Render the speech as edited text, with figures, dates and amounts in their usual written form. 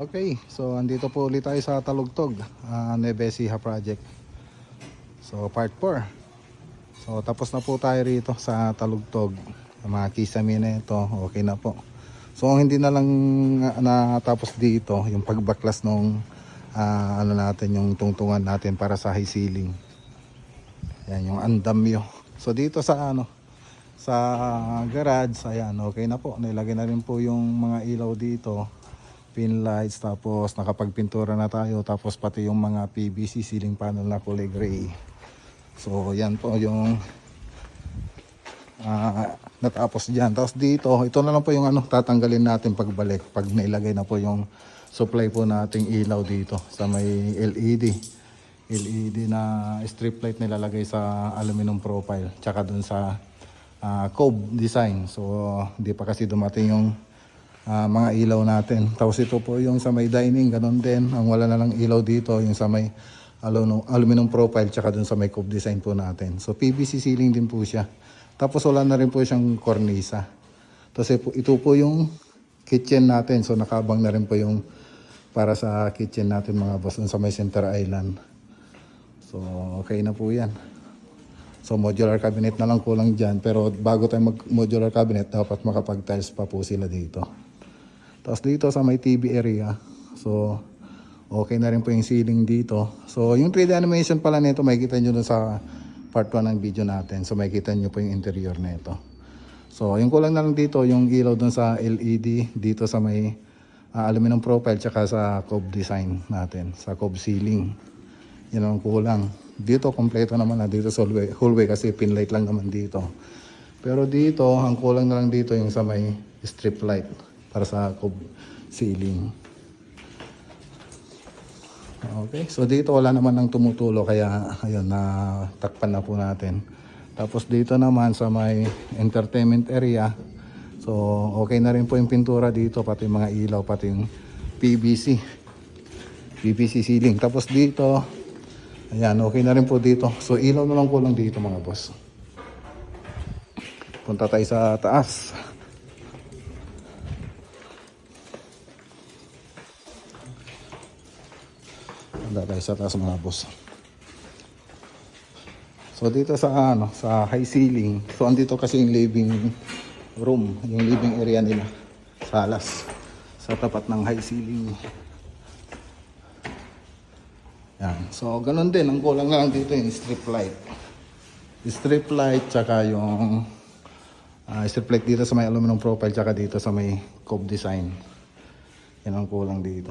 Okay, so andito po ulit tayo sa Talugtog, Nueva Ecija project. So part 4. So tapos na po tayo rito sa Talugtog. Mga kisame na ito, okay na po. So ang hindi na lang natapos dito, yung pagbaklas nung ano natin, yung tungtungan natin para sa high ceiling. Yan yung andamyo. So dito sa sa garage, ayan, okay na po. Nilagay na rin po yung mga ilaw dito, pin lights, tapos nakapagpintura na tayo, tapos pati yung mga PVC ceiling panel na kulay gray. So yan po yung natapos dyan. Tapos dito, ito na lang po yung tatanggalin natin pagbalik, pag nailagay na po yung supply po nating ilaw dito sa may LED na strip light nilalagay sa aluminum profile, tsaka dun sa cove design. So hindi pa kasi dumating yung mga ilaw natin. Tapos ito po yung sa may dining, ganun din. Ang wala na lang ilaw dito, yung sa may aluminum profile, tsaka dun sa may cove design po natin. So PVC ceiling din po siya. Tapos wala na rin po siyang kornisa. Tapos ito po yung kitchen natin. So nakabang na rin po yung para sa kitchen natin mga boss, sa may center island. So okay na po yan. So modular cabinet na lang kulang dyan. Pero bago tayo mag modular cabinet, dapat makapag tiles pa po sila dito. Tapos dito sa may TV area, so okay na rin po yung ceiling dito. So yung 3D animation pala nito, makikita nyo dun sa part 1 ng video natin. So makikita nyo po yung interior nito. So yung kulang na lang dito, yung ilaw dun sa LED, dito sa may aluminum profile, tsaka sa cove design natin, sa cove ceiling. Yan ang kulang. Dito kompleto naman na dito sa hallway kasi pin light lang naman dito. Pero dito, ang kulang na lang dito yung sa may strip light para sa cove ceiling. Okay, so dito wala naman nang tumutulo, kaya ayun, takpan na po natin. Tapos dito naman sa may entertainment area, so okay na rin po yung pintura dito, pati mga ilaw, pati yung PVC ceiling. Tapos dito, ayan, okay na rin po dito. So ilaw na lang kulang dito mga boss. Punta tayo sa taas. Punta tayo sa taas mga boss. So dito sa sa high ceiling, so andito kasi yung living room, yung living area nila, salas, sa tapat ng high ceiling. Yan. So ganun din, ang kulang lang dito yung strip light. Strip light, tsaka yung strip light dito sa may aluminum profile, tsaka dito sa may cove design. Yan ang kulang dito.